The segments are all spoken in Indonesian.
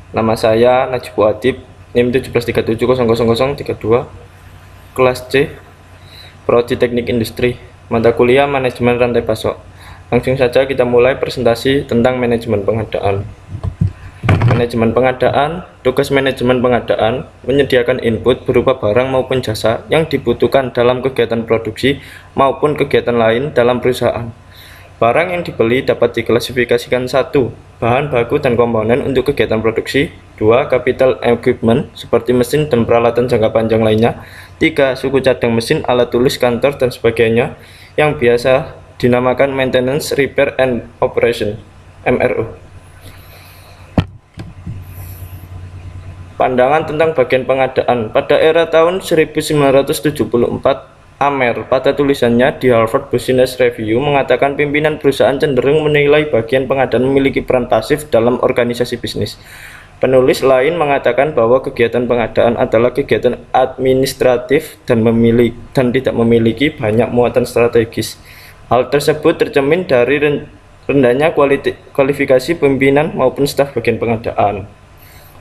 Nama saya Najib Adib, NIM 1737000032, kelas C, Prodi Teknik Industri, mata kuliah Manajemen Rantai Pasok. Langsung saja kita mulai presentasi tentang manajemen pengadaan. Manajemen pengadaan, tugas manajemen pengadaan menyediakan input berupa barang maupun jasa yang dibutuhkan dalam kegiatan produksi maupun kegiatan lain dalam perusahaan. Barang yang dibeli dapat diklasifikasikan 1. Bahan baku dan komponen untuk kegiatan produksi. 2. Capital equipment seperti mesin dan peralatan jangka panjang lainnya. 3. Suku cadang mesin, alat tulis kantor dan sebagainya yang biasa dinamakan maintenance, repair, and operation (MRO). Pandangan tentang bagian pengadaan. Pada era tahun 1974, Amer pada tulisannya di Harvard Business Review mengatakan pimpinan perusahaan cenderung menilai bagian pengadaan memiliki peran pasif dalam organisasi bisnis. Penulis lain mengatakan bahwa kegiatan pengadaan adalah kegiatan administratif dan tidak memiliki banyak muatan strategis. Hal tersebut tercermin dari rendahnya kualifikasi pimpinan maupun staf bagian pengadaan.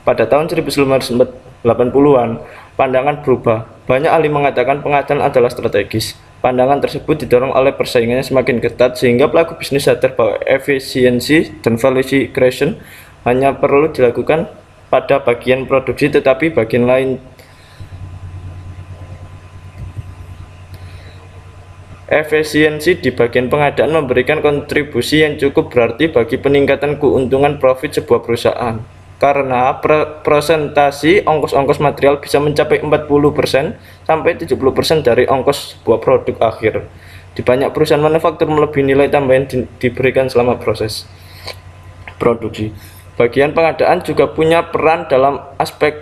Pada tahun 1980-an, pandangan berubah. Banyak ahli mengatakan pengadaan adalah strategis. Pandangan tersebut didorong oleh persaingannya semakin ketat sehingga pelaku bisnis sadar bahwa efisiensi dan value creation hanya perlu dilakukan pada bagian produksi, tetapi bagian lain efisiensi di bagian pengadaan memberikan kontribusi yang cukup berarti bagi peningkatan keuntungan profit sebuah perusahaan. Karena presentasi ongkos-ongkos material bisa mencapai 40% sampai 70% dari ongkos sebuah produk akhir. Di banyak perusahaan manufaktur melebihi nilai tambahan diberikan selama proses produksi. Bagian pengadaan juga punya peran dalam aspek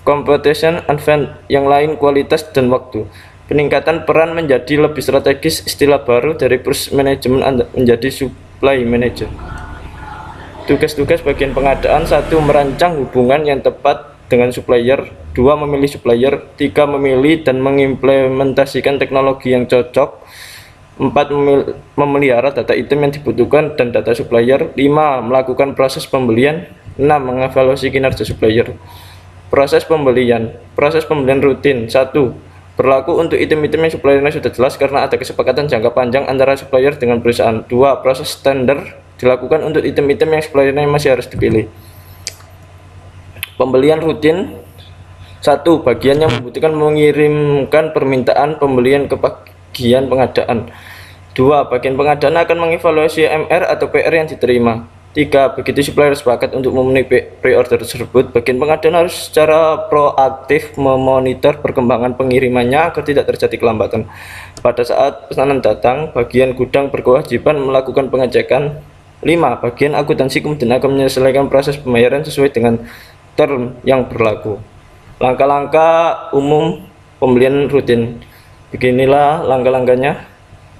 competition, advance yang lain, kualitas dan waktu. Peningkatan peran menjadi lebih strategis, istilah baru dari proses manajemen menjadi supply manager. Tugas-tugas bagian pengadaan: 1. Merancang hubungan yang tepat dengan supplier. 2. Memilih supplier. 3. Memilih dan mengimplementasikan teknologi yang cocok. 4. Memelihara data item yang dibutuhkan dan data supplier. 5. Melakukan proses pembelian. 6. Mengevaluasi kinerja supplier. Proses pembelian rutin. 1. Berlaku untuk item-item yang suppliernya sudah jelas karena ada kesepakatan jangka panjang antara supplier dengan perusahaan. 2. Proses standar dilakukan untuk item-item yang suppliernya masih harus dipilih. Pembelian rutin. 1. Bagian yang membutuhkan mengirimkan permintaan pembelian ke bagian pengadaan. 2. Bagian pengadaan akan mengevaluasi MR atau PR yang diterima. 3. Begitu supplier sepakat untuk memenuhi pre-order tersebut, bagian pengadaan harus secara proaktif memonitor perkembangan pengirimannya agar tidak terjadi kelambatan. Pada saat pesanan datang, bagian gudang berkewajiban melakukan pengecekan. 5. Bagian akuntansi kemudian akan menyelesaikan proses pembayaran sesuai dengan term yang berlaku. Langkah-langkah umum pembelian rutin. Beginilah langkah-langkahnya.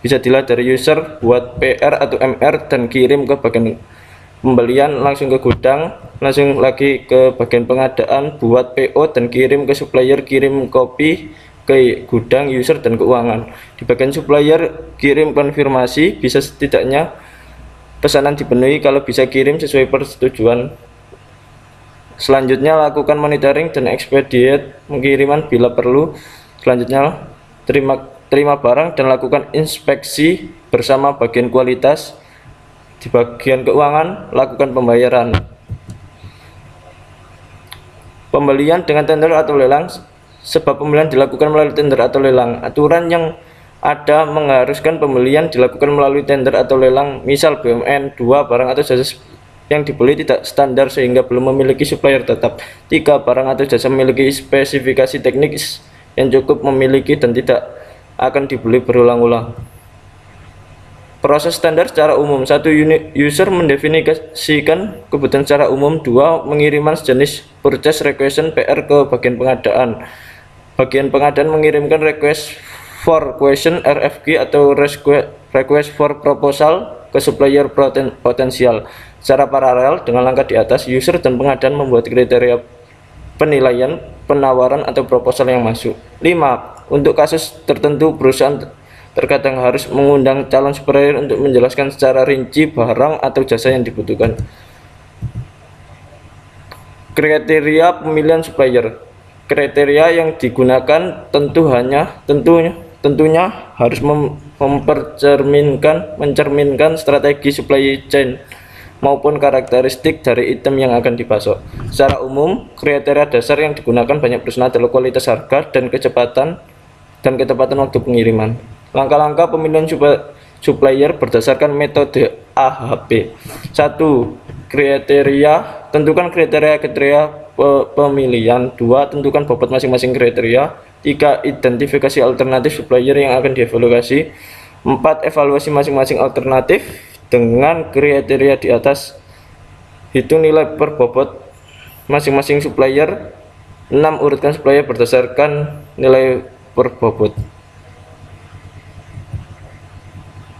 Bisa dilihat dari user, buat PR atau MR dan kirim ke bagian pembelian, langsung ke gudang, langsung lagi ke bagian pengadaan, buat PO dan kirim ke supplier, kirim kopi ke gudang, user, dan keuangan. Di bagian supplier, kirim konfirmasi, bisa setidaknya pesanan dipenuhi, kalau bisa kirim sesuai persetujuan. Selanjutnya lakukan monitoring dan expedite pengiriman bila perlu. Selanjutnya terima barang dan lakukan inspeksi bersama bagian kualitas. Di bagian keuangan, lakukan pembayaran. Pembelian dengan tender atau lelang. Sebab pembelian dilakukan melalui tender atau lelang. Aturan yang ada mengharuskan pembelian dilakukan melalui tender atau lelang. Misal BUMN. 2. Barang atau jasa yang dibeli tidak standar sehingga belum memiliki supplier tetap. 3. Barang atau jasa memiliki spesifikasi teknis yang cukup memiliki dan tidak akan dibeli berulang-ulang. Proses standar secara umum. 1. User mendefinisikan kebutuhan secara umum. 2. Pengiriman sejenis purchase request PR ke bagian pengadaan. Bagian pengadaan mengirimkan request for question RFQ atau request for proposal ke supplier potensial. Secara paralel dengan langkah di atas, user dan pengadaan membuat kriteria penilaian, penawaran atau proposal yang masuk. 5. Untuk kasus tertentu, perusahaan terkadang harus mengundang calon supplier untuk menjelaskan secara rinci barang atau jasa yang dibutuhkan. Kriteria pemilihan supplier. Kriteria yang digunakan tentunya harus mencerminkan strategi supply chain maupun karakteristik dari item yang akan dipasok. Secara umum, kriteria dasar yang digunakan banyak perusahaan adalah kualitas harga dan ketepatan waktu pengiriman. Langkah-langkah pemilihan supplier berdasarkan metode AHP. 1. Kriteria. Tentukan kriteria pemilihan. 2. Tentukan bobot masing-masing kriteria. 3. Identifikasi alternatif supplier yang akan dievaluasi. 4. Evaluasi masing-masing alternatif dengan kriteria di atas. Hitung nilai per bobot masing-masing supplier. 6. Urutkan supplier berdasarkan nilai per bobot.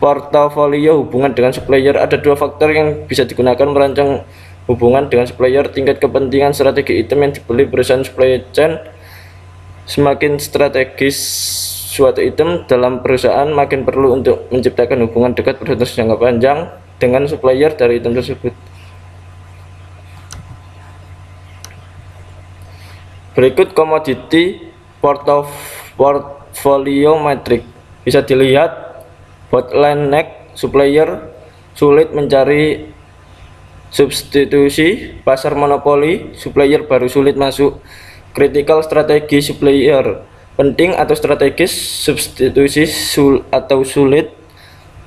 Portofolio hubungan dengan supplier. Ada dua faktor yang bisa digunakan merancang hubungan dengan supplier. Tingkat kepentingan strategi item yang dibeli perusahaan supply chain. Semakin strategis suatu item dalam perusahaan, makin perlu untuk menciptakan hubungan dekat berlanjut jangka panjang dengan supplier dari item tersebut. Berikut komoditi portfolio matrix. Bisa dilihat bottleneck supplier, sulit mencari substitusi, pasar monopoli, supplier baru sulit masuk. Critical strategi supplier, penting atau strategis, substitusi atau sulit.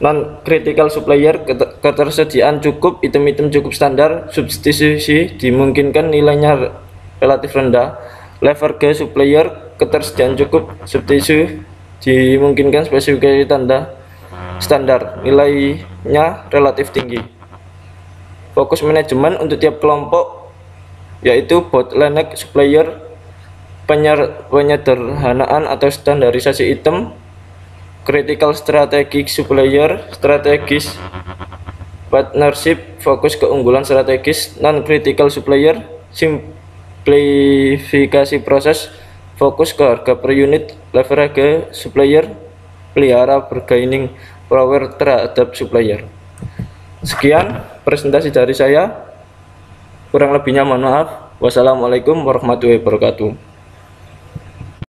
Non critical supplier, ketersediaan cukup, item-item cukup standar, substitusi dimungkinkan nilainya relatif rendah. Leverage supplier, ketersediaan cukup, substitusi dimungkinkan spesifikasi standar, nilainya relatif tinggi. Fokus manajemen untuk tiap kelompok yaitu bottleneck supplier, penyederhanaan atau standarisasi item. Critical strategic supplier, strategis partnership, fokus keunggulan strategis. Non critical supplier, simplifikasi proses, fokus ke harga per unit. Leverage supplier, pelihara bargaining power terhadap supplier. Sekian presentasi dari saya, kurang lebihnya mohon maaf. Wassalamualaikum warahmatullahi wabarakatuh.